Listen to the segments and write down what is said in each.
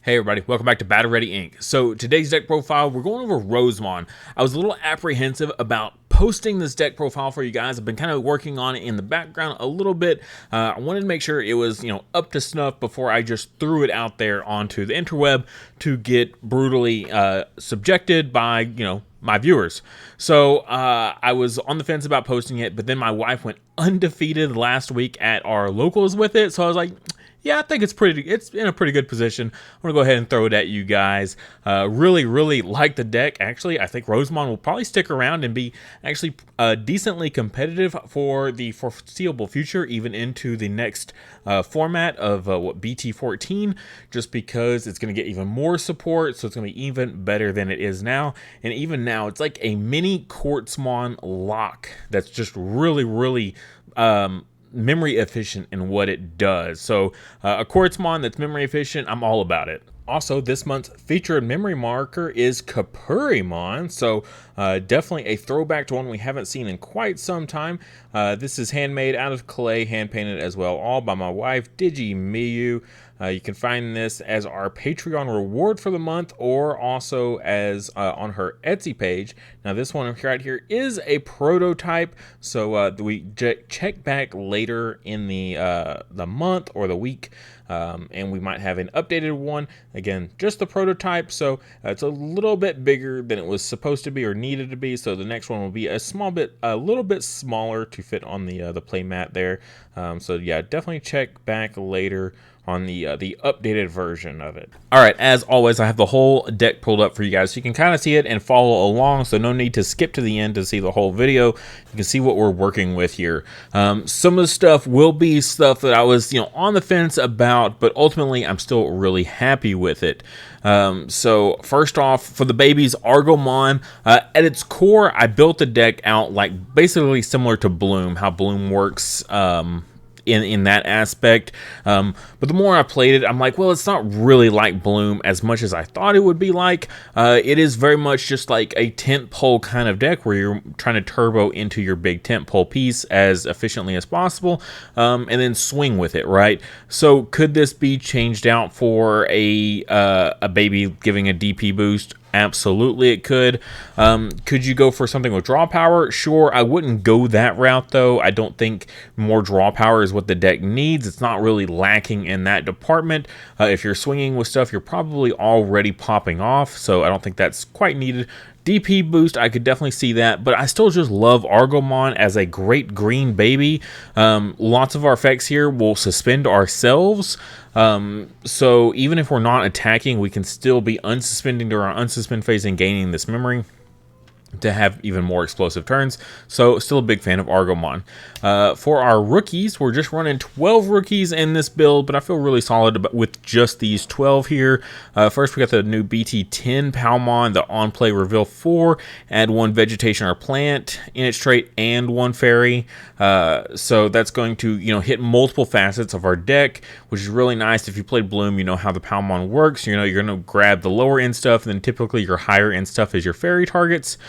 Hey everybody, welcome back to Battle Ready Inc. So today's deck profile, we're going over Rosemon. I was a little apprehensive about posting this deck profile for you guys. I've been kind of working on it in the background a little bit. I wanted to make sure it was, up to snuff before I just threw it out there onto the interweb to get brutally subjected by, my viewers. So I was on the fence about posting it, but then my wife went undefeated last week at our locals with it. So I was like, yeah, I think it's in a pretty good position. I'm going to go ahead and throw it at you guys. Really like the deck. Actually, I think Rosemon will probably stick around and be actually decently competitive for the foreseeable future, even into the next format of BT14, just because it's going to get even more support, so it's going to be even better than it is now. And even now, it's like a mini Quartzmon lock that's just really memory efficient in what it does. So a Quartzmon that's memory efficient, I'm all about it. Also, this month's featured memory marker is Kapurimon, so definitely a throwback to one we haven't seen in quite some time. This is handmade out of clay, hand-painted as well, all by my wife, Digimon. You can find this as our Patreon reward for the month, or also as on her Etsy page. Now, this one right here is a prototype, so we check back later in the month or the week, and we might have an updated one. Again, just the prototype, so it's a little bit bigger than it was supposed to be or needed to be. So the next one will be a little bit smaller to fit on the play mat there. So yeah, definitely check back later on the updated version of it. All right, as always, I have the whole deck pulled up for you guys, so you can kind of see it and follow along, so no need to skip to the end to see the whole video. You can see what we're working with here. Some of the stuff will be stuff that I was, on the fence about, but ultimately I'm still really happy with it. So first off, for the babies, Argomon, at its core, I built the deck out like basically similar to Bloom, how Bloom works, in that aspect, but the more I played it, I'm like, well, it's not really like Bloom as much as I thought it would be like. It is very much just like a tent pole kind of deck where you're trying to turbo into your big tent pole piece as efficiently as possible, and then swing with it, right? So could this be changed out for a baby giving a DP boost? Absolutely, it could. Could you go for something with draw power? Sure, I wouldn't go that route, though. I don't think more draw power is what the deck needs. It's not really lacking in that department. If you're swinging with stuff, you're probably already popping off, so I don't think that's quite needed. DP boost, I could definitely see that, but I still just love Argomon as a great green baby. Lots of our effects here will suspend ourselves, so even if we're not attacking, we can still be unsuspending during our unsuspend phase and gaining this memory to have even more explosive turns. So still a big fan of Argomon. For our rookies, we're just running 12 rookies in this build, but I feel really solid with just these 12 here. First, we got the new BT10 Palmon, the on-play reveal 4, add 1 vegetation or plant in its trait and 1 fairy. So that's going to, hit multiple facets of our deck, which is really nice. If you played Bloom, you know how the Palmon works. You're going to grab the lower end stuff, and then typically your higher end stuff is your fairy targets.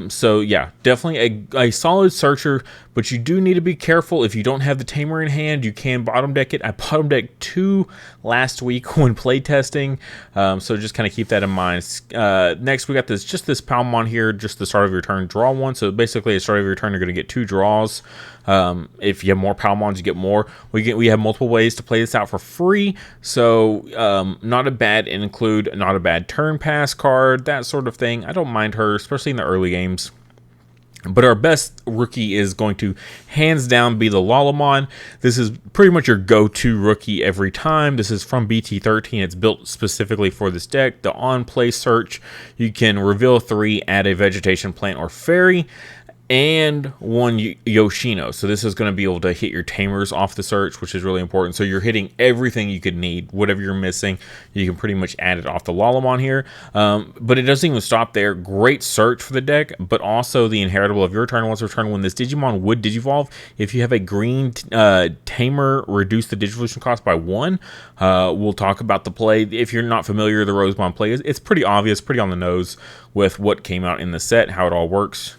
So yeah, definitely a solid searcher, but you do need to be careful. If you don't have the Tamer in hand, you can bottom deck it. I bottom decked 2 last week when playtesting, so just kind of keep that in mind. Next, we got this Palmon here, just the start of your turn, draw 1. So basically, at the start of your turn, you're going to get 2 draws. If you have more Palmons, you get more. We have multiple ways to play this out for free, so not a bad include, not a bad turn pass card, that sort of thing. I don't mind her, especially in the early games. But our best rookie is going to hands down be the Lalamon. This is pretty much your go-to rookie every time. This is from BT13. It's built specifically for this deck. The on-play search, you can reveal 3, add a vegetation, plant, or fairy, and 1 Yoshino. So this is going to be able to hit your tamers off the search, which is really important. So you're hitting everything you could need. Whatever you're missing, you can pretty much add it off the Lalamon here. But it doesn't even stop there. Great search for the deck, but also the inheritable of your turn. Once return, when this Digimon would Digivolve, if you have a green tamer, reduce the Digivolution cost by 1. We'll talk about the play. If you're not familiar, the Rosemon play, it's pretty obvious, pretty on the nose with what came out in the set, how it all works.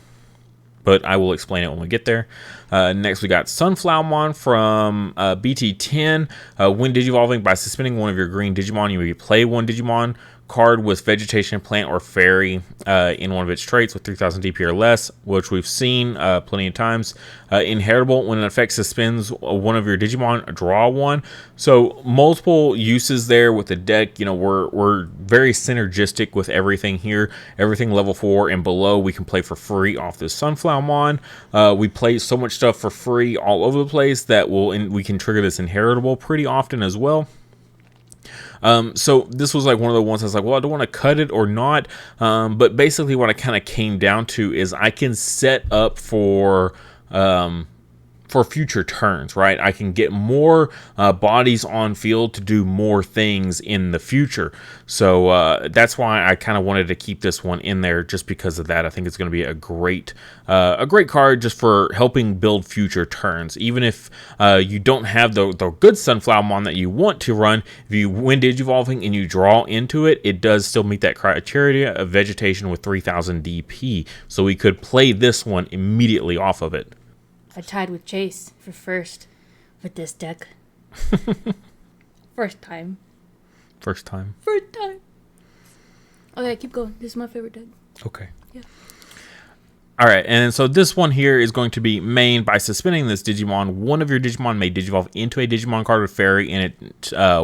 but I will explain it when we get there. Next, we got Sunflowermon from BT10. When Digivolving, by suspending one of your green Digimon, you may play one Digimon card with Vegetation, Plant, or Fairy in one of its traits with 3000 DP or less, which we've seen plenty of times. Inheritable, when an effect suspends one of your Digimon, draw one. So multiple uses there with the deck. You know, we're very synergistic with everything here. Everything level 4 and below we can play for free off this Sunflowermon. We play so much stuff for free all over the place that we can trigger this Inheritable pretty often as well. So this was like one of the ones I was like, well, I don't want to cut it or not. But basically what I kind of came down to is I can set up for future turns, right? I can get more bodies on field to do more things in the future. So that's why I kind of wanted to keep this one in there, just because of that. I think it's going to be a great card just for helping build future turns. Even if you don't have the good Sunflowermon that you want to run, if you win Digivolving and you draw into it, it does still meet that criteria of Vegetation with 3000 DP. So we could play this one immediately off of it. I tied with Chase for first with this deck. First time. Okay, keep going. This is my favorite deck. Okay. Yeah. All right, and so this one here is going to be main. By suspending this Digimon, one of your Digimon may Digivolve into a Digimon card with Fairy and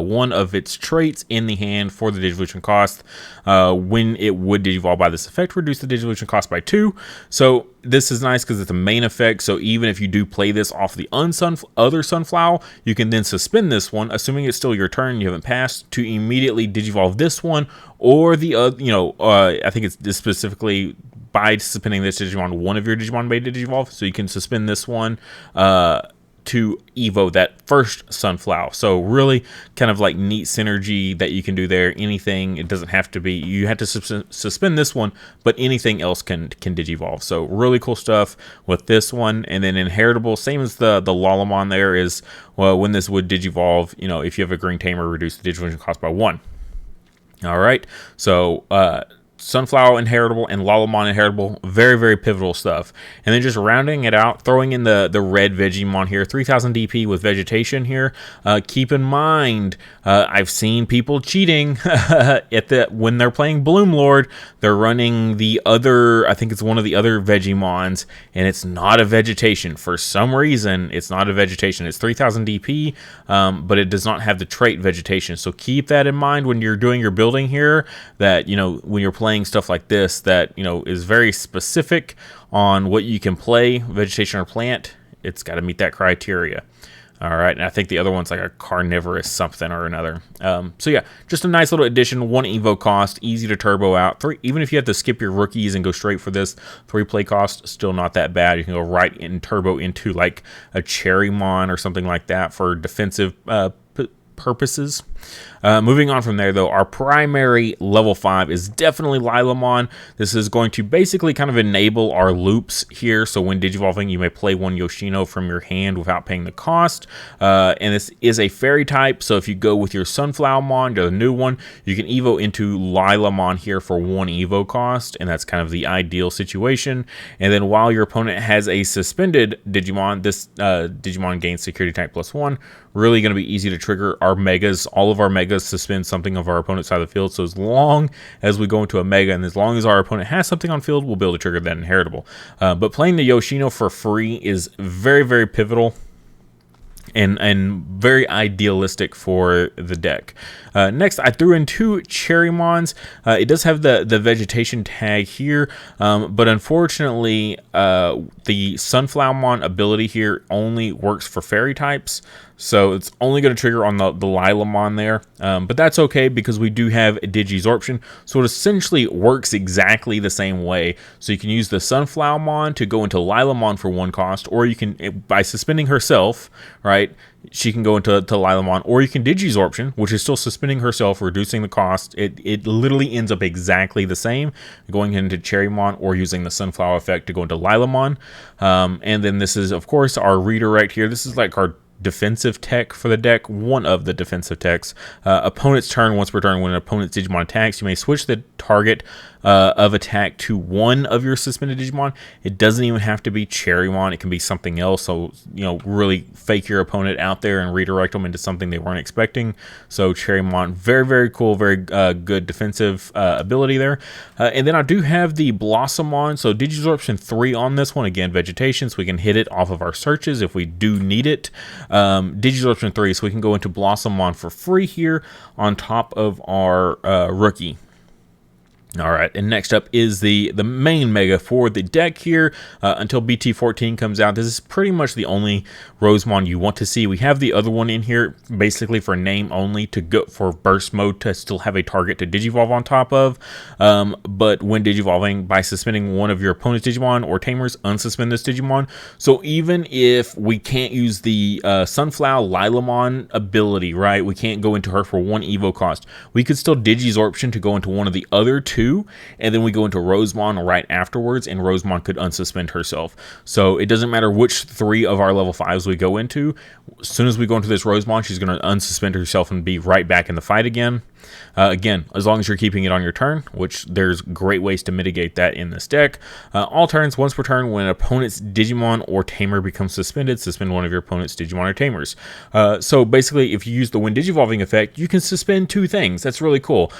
one of its traits in the hand for the Digivolution cost. When it would Digivolve by this effect, reduce the Digivolution cost by 2. So this is nice because it's a main effect. So even if you do play this off the other Sunflower, you can then suspend this one, assuming it's still your turn, you haven't passed, to immediately Digivolve this one or the other. I think it's specifically by suspending this Digimon, one of your Digimon may Digivolve. So you can suspend this one to Evo that first Sunflower. So really kind of like neat synergy that you can do there. Anything, it doesn't have to be, you have to suspend this one, but anything else can Digivolve. So really cool stuff with this one. And then Inheritable, same as the Lalamon there is, well, when this would Digivolve, if you have a green tamer, reduce the Digivolution cost by 1. All right. So, Sunflower Inheritable and Lalamon Inheritable, very, very pivotal stuff. And then just rounding it out, throwing in the red Vegemon here, 3000 DP with Vegetation here. Keep in mind, I've seen people cheating when they're playing Bloom Lord. They're running the other, I think it's one of the other Vegemons, and it's not a Vegetation. For some reason, it's not a Vegetation. It's 3000 DP, but it does not have the trait Vegetation. So keep that in mind when you're doing your building here, that, when you're playing stuff like this that is very specific on what you can play, Vegetation or Plant. It's got to meet that criteria. All right, and I think the other one's like a carnivorous something or another. So yeah, just a nice little addition. 1 Evo cost, easy to turbo out. 3, even if you have to skip your rookies and go straight for this, 3 play cost, still not that bad. You can go right in turbo into like a Cherrymon or something like that for defensive purposes. Moving on from there, though, our primary level 5 is definitely Lilamon. This is going to basically kind of enable our loops here. So when Digivolving, you may play one Yoshino from your hand without paying the cost. And this is a fairy type. So if you go with your Sunflowermon, the new one, you can Evo into Lilamon here for 1 Evo cost. And that's kind of the ideal situation. And then while your opponent has a suspended Digimon, this Digimon gains security type +1. Really going to be easy to trigger our megas. All of our megas suspend something of our opponent's side of the field. So as long as we go into a mega and as long as our opponent has something on field, we'll be able to trigger that Inheritable. But playing the Yoshino for free is very, very pivotal and very idealistic for the deck. Next, I threw in 2 Cherrymons. It does have the Vegetation tag here, but unfortunately, the Sunflowermon ability here only works for fairy types. So it's only going to trigger on the Lilamon there. But that's okay because we do have Digizorption. So it essentially works exactly the same way. So you can use the Sunflowermon to go into Lilamon for 1 cost, or you can, by suspending herself, right, she can go into Lilamon, or you can Digizorption, which is still suspending herself, reducing the cost. It literally ends up exactly the same, going into Cherrymon or using the Sunflower effect to go into Lilamon. And then this is, of course, our redirect here. This is like our defensive tech for the deck, one of the defensive techs. Opponent's turn, once per turn, when an opponent's Digimon attacks, you may switch the target of attack to one of your suspended Digimon. It doesn't even have to be Cherrymon. It can be something else. So, really fake your opponent out there and redirect them into something they weren't expecting. So Cherrymon, very, very cool, very good defensive ability there. And then I do have the Blossomon. So Digisorption 3 on this one. Again, vegetation, so we can hit it off of our searches if we do need it. Digisorption 3, so we can go into Blossomon for free here on top of our rookie. All right, and next up is the main mega for the deck here until BT14 comes out. This is pretty much the only Rosemon you want to see. We have the other one in here basically for name only, to go for burst mode, to still have a target to Digivolve on top of. But when Digivolving, by suspending one of your opponent's Digimon or Tamers, unsuspend this Digimon. So even if we can't use the Sunflower Lilamon ability, right? We can't go into her for 1 Evo cost. We could still Digisorption to go into one of the other 2, and then we go into Rosemon right afterwards, and Rosemon could unsuspend herself. So it doesn't matter which 3 of our level 5s we go into. As soon as we go into this Rosemon, she's going to unsuspend herself and be right back in the fight again. Again, as long as you're keeping it on your turn, which there's great ways to mitigate that in this deck. All turns, once per turn, when an opponent's Digimon or Tamer becomes suspended, suspend one of your opponent's Digimon or Tamers. So basically, if you use the when Digivolving effect, you can suspend 2 things. That's really cool.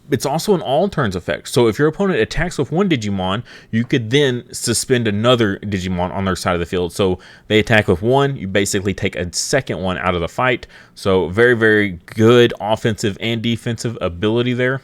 It's also an all turns effect. So if your opponent attacks with 1 Digimon, you could then suspend another Digimon on their side of the field. So they attack with 1, you basically take a second one out of the fight. So very, very good offensive and defensive ability there.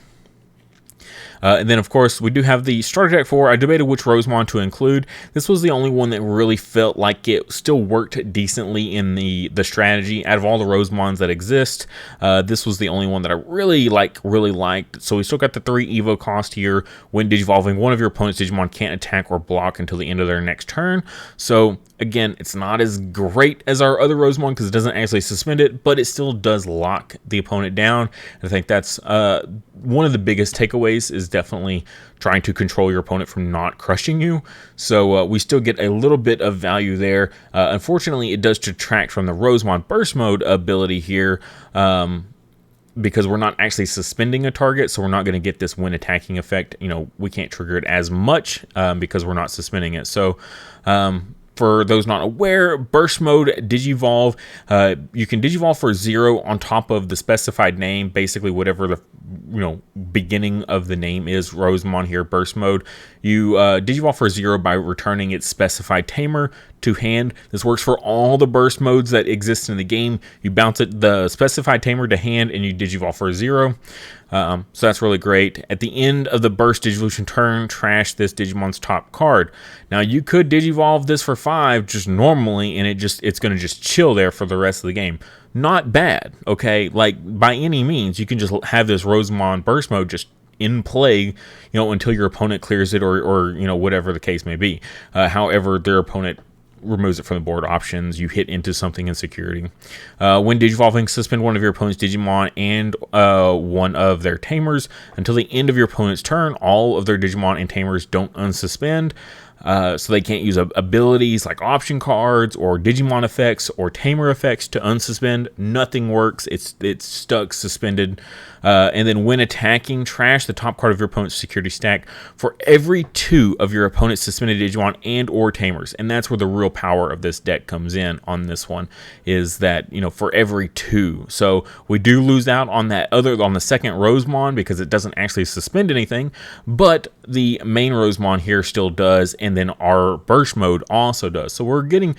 And then, of course, we do have the starter deck 4. I debated which Rosemon to include. This was the only one that really felt like it still worked decently in the strategy. Out of all the Rosemons that exist, this was the only one that I really liked. So we still got the 3 Evo cost here. When Digivolving, one of your opponent's Digimon can't attack or block until the end of their next turn. So again, it's not as great as our other Rosemon because it doesn't actually suspend it, but it still does lock the opponent down. I think that's one of the biggest takeaways, is definitely trying to control your opponent from not crushing you. So we still get a little bit of value there. Unfortunately, it does detract from the Rosemon burst mode ability here, because we're not actually suspending a target, so we're not going to get this when attacking effect. We can't trigger it as much because we're not suspending it. So for those not aware, burst mode Digivolve, you can Digivolve for 0 on top of the specified name, basically whatever the beginning of the name is. Rosemon here, burst mode. You Digivolve for 0 by returning its specified Tamer to hand. This works for all the burst modes that exist in the game. You bounce the specified Tamer to hand, and you Digivolve for 0. So that's really great. At the end of the burst Digivolution turn, trash this Digimon's top card. Now you could Digivolve this for 5 just normally, and it's going to just chill there for the rest of the game. Not bad, okay? Like, by any means, you can just have this Rosemon burst mode just in play, until your opponent clears it or whatever the case may be. However, their opponent removes it from the board options. You hit into something in security. When Digivolving, suspend one of your opponent's Digimon and one of their Tamers until the end of your opponent's turn. All of their Digimon and Tamers don't unsuspend. So they can't use abilities like option cards or Digimon effects or Tamer effects to unsuspend. Nothing works. It's stuck suspended. And then when attacking, trash the top card of your opponent's security stack for every 2 of your opponent's suspended Digimon and or Tamers. And that's where the real power of this deck comes in on this one, is that, for every 2. So we do lose out on the second Rosemon because it doesn't actually suspend anything, but the main Rosemon here still does, and then our burst mode also does. So we're getting,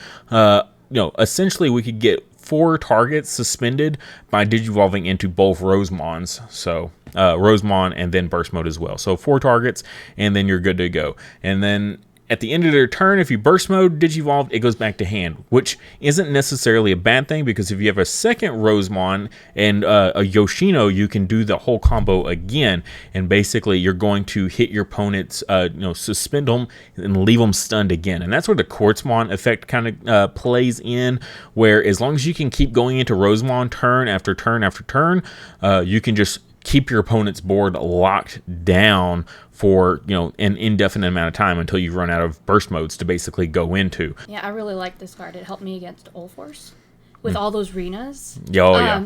essentially we could get 4 targets suspended by Digivolving into both Rosemons. So Rosemon and then burst mode as well. So 4 targets, and then you're good to go. And then at the end of their turn, if you burst mode Digivolve, it goes back to hand, which isn't necessarily a bad thing, because if you have a second Rosemon and a Yoshino, you can do the whole combo again, and basically you're going to hit your opponents, suspend them and leave them stunned again. And that's where the Quartzmon effect kind of plays in, where as long as you can keep going into Rosemon turn after turn after turn, you can just keep your opponent's board locked down for an indefinite amount of time until you run out of burst modes to basically go into. Yeah, I really like this card. It helped me against Ulforce. with all those Renas. Oh, yeah.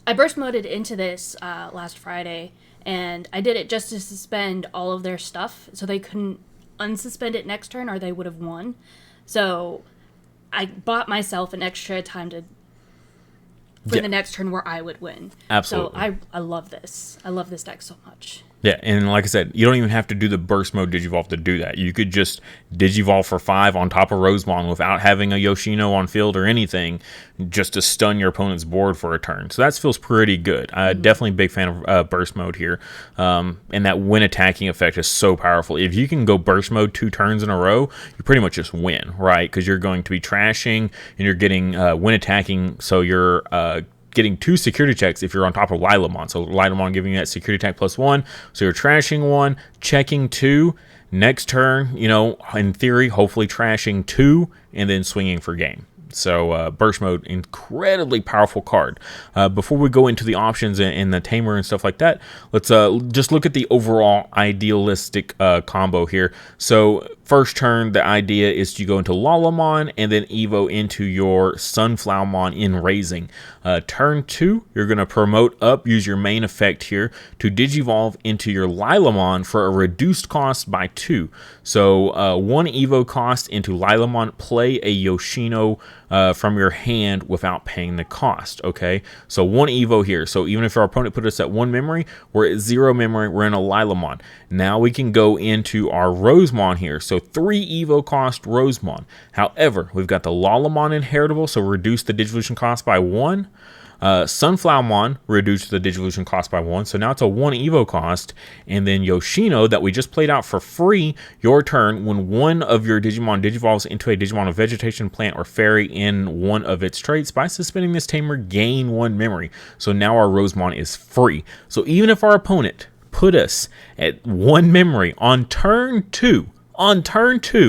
I burst moded into this last Friday, and I did it just to suspend all of their stuff so they couldn't unsuspend it next turn or they would have won. So I bought myself an extra time for the next turn where I would win. Absolutely. So I love this. I love this deck so much. Yeah, and like I said, you don't even have to do the burst mode Digivolve to do that. You could just Digivolve for 5 on top of Rosemon without having a Yoshino on field or anything, just to stun your opponent's board for a turn. So that feels pretty good. Definitely a big fan of burst mode here. And that when attacking effect is so powerful. If you can go burst mode 2 turns in a row, you pretty much just win, right? Because you're going to be trashing and you're getting when attacking, so you're getting 2 security checks if you're on top of Lilamon. So Lilamon giving you that security attack +1. So you're trashing 1, checking 2. Next turn, in theory, hopefully trashing 2 and then swinging for game. So burst mode, incredibly powerful card. Before we go into the options and the tamer and stuff like that, let's just look at the overall idealistic combo here. So first turn, the idea is to go into Lalamon and then Evo into your Sunflowermon in Raising. Turn 2, you're going to promote up, use your main effect here to Digivolve into your Lilamon for a reduced cost by 2. So 1 Evo cost into Lilamon, play a Yoshino from your hand without paying the cost, okay? So 1 Evo here. So even if our opponent put us at 1 memory, we're at 0 memory, we're in a Lilamon. Now we can go into our Rosemon here. So 3 Evo cost Rosemon. However, we've got the Lalamon inheritable, so reduce the Digivolution cost by 1. Sunflowermon reduced the Digivolution cost by 1, so now it's a 1 Evo cost. And then Yoshino, that we just played out for free, your turn, when one of your Digimon Digivolves into a Digimon of Vegetation, Plant, or Fairy in one of its traits, by suspending this tamer, gain 1 memory. So now our Rosemon is free. So even if our opponent put us at 1 memory on turn 2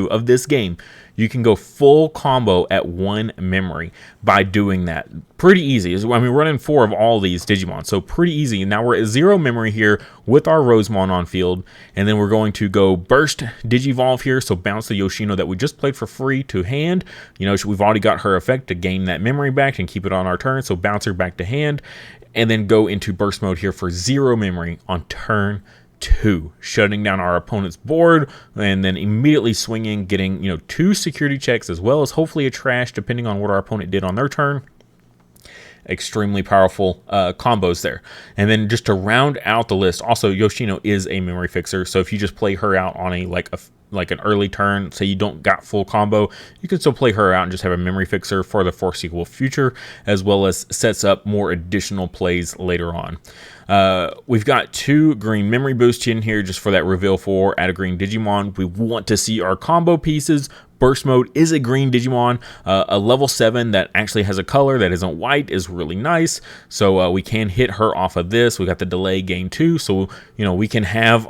of this game, you can go full combo at 1 memory by doing that. Pretty easy. I mean, we're running 4 of all these Digimon, so pretty easy. Now we're at 0 memory here with our Rosemon on field, and then we're going to go burst Digivolve here, so bounce the Yoshino that we just played for free to hand. We've already got her effect to gain that memory back and keep it on our turn, so bounce her back to hand, and then go into burst mode here for 0 memory on turn 2, shutting down our opponent's board, and then immediately swinging, getting 2 security checks as well as hopefully a trash depending on what our opponent did on their turn. Extremely powerful combos there. And then just to round out the list, also Yoshino is a memory fixer, so if you just play her out on like an early turn, say you don't got full combo, you can still play her out and just have a memory fixer for the foreseeable future, as well as sets up more additional plays later on. We've got 2 green memory boosts in here just for that reveal 4 add a green Digimon. We want to see our combo pieces. Burst mode is a green Digimon. A level 7 that actually has a color that isn't white is really nice. So we can hit her off of this. We got the delay gain 2. So, we can have,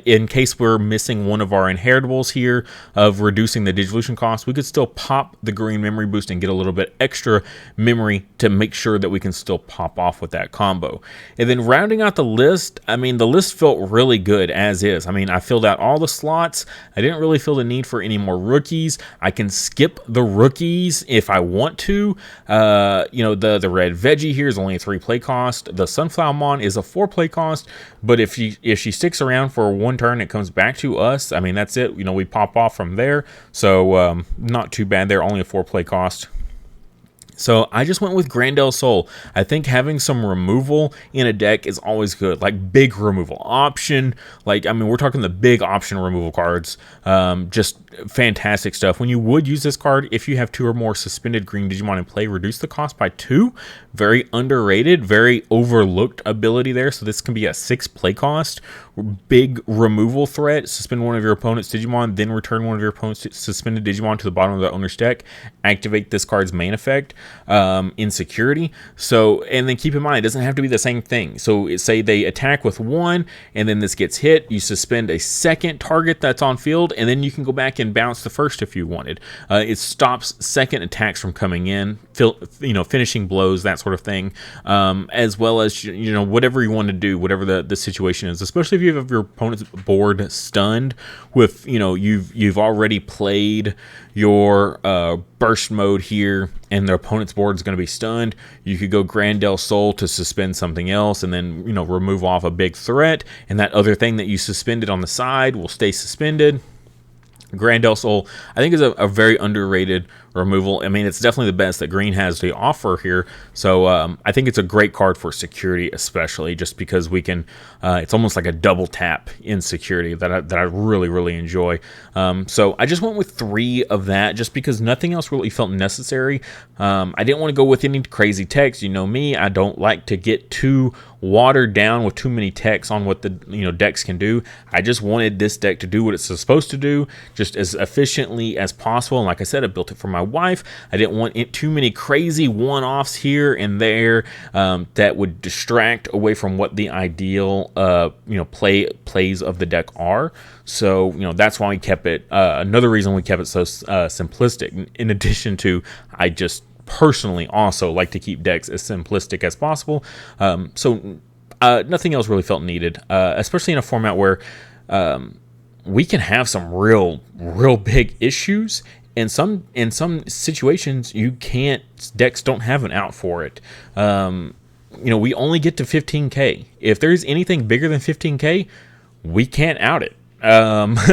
in case we're missing one of our inheritables here of reducing the Digivolution cost, we could still pop the green memory boost and get a little bit extra memory to make sure that we can still pop off with that combo. And then rounding out the list, the list felt really good as is. I filled out all the slots. I didn't really feel the need for any more rookies. I can skip the rookies if I want to. The red veggie here is only a 3 play cost. The Sunflowermon is a 4 play cost, but if she sticks around for 1 turn, it comes back to us. That's it. We pop off from there. So not too bad there. Only a 4 play cost. So I just went with Grandel Soul. I think having some removal in a deck is always good, like big removal option. We're talking the big option removal cards. Just fantastic stuff. When you would use this card, if you have 2 or more suspended green Digimon in play, reduce the cost by 2. Very underrated, very overlooked ability there. So this can be a 6 play cost. Big removal threat. Suspend one of your opponent's Digimon, then return one of your opponent's suspended Digimon to the bottom of the owner's deck. Activate this card's main effect. In security. So, and then keep in mind, it doesn't have to be the same thing. So say they attack with 1 and then this gets hit, you suspend a second target that's on field, and then you can go back and bounce the first if you wanted. It stops second attacks from coming in, finishing blows, that sort of thing, as well as whatever you want to do, whatever the situation is, especially if you have your opponent's board stunned with you've already played your burst mode here and their opponent's board is going to be stunned, you could go Grandel Soul to suspend something else and then, remove off a big threat, and that other thing that you suspended on the side will stay suspended. Grandel Soul, I think, is a very underrated removal. I mean, it's definitely the best that green has to offer here. So I think it's a great card for security, especially just because we can. It's almost like a double tap in security that I really, really enjoy. So I just went with 3 of that just because nothing else really felt necessary. I didn't want to go with any crazy text. You know me, I don't like to get too watered down with too many texts on what the decks can do. I just wanted this deck to do what it's supposed to do, just as efficiently as possible. And like I said, I built it for my wife. I didn't want too many crazy one-offs here and there that would distract away from what the ideal plays of the deck are. So that's why we kept it. Another reason we kept it so simplistic. In addition to, I just personally also like to keep decks as simplistic as possible. So nothing else really felt needed, especially in a format where we can have some real big issues. In some situations, decks don't have an out for it. We only get to 15K. If there's anything bigger than 15K, we can't out it.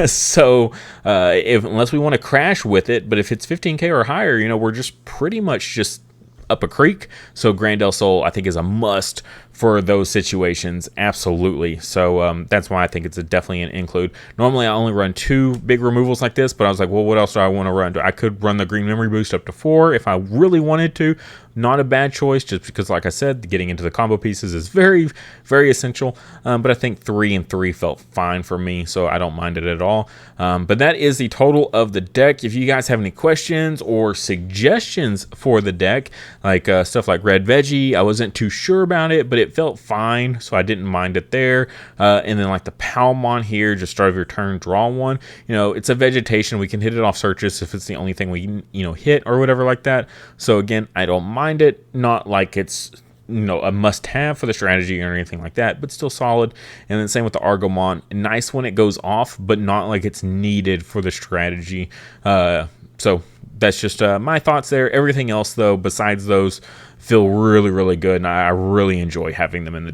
So unless we want to crash with it, but if it's 15K or higher, we're just pretty much just up a creek. So Grandel Soul, I think, is a must for those situations, absolutely. So that's why I think it's definitely an include. Normally I only run 2 big removals like this, but I was like, well, what else do I want to run? I could run the green memory boost up to 4 if I really wanted to. Not a bad choice, just because, like I said, getting into the combo pieces is very, very essential. But I think 3 and 3 felt fine for me, so I don't mind it at all. But that is the total of the deck. If you guys have any questions or suggestions for the deck, like stuff like Red Veggie, I wasn't too sure about it, but it felt fine, so I didn't mind it there. And then like the Palmon here, just start of your turn, draw 1. It's a vegetation. We can hit it off searches if it's the only thing we hit or whatever like that. So again, I don't mind it. Not like it's a must-have for the strategy or anything like that, but still solid. And then same with the Argomon. Nice when it goes off, but not like it's needed for the strategy. So that's just my thoughts there. Everything else, though, besides those, feel really, really good, and I really enjoy having them in the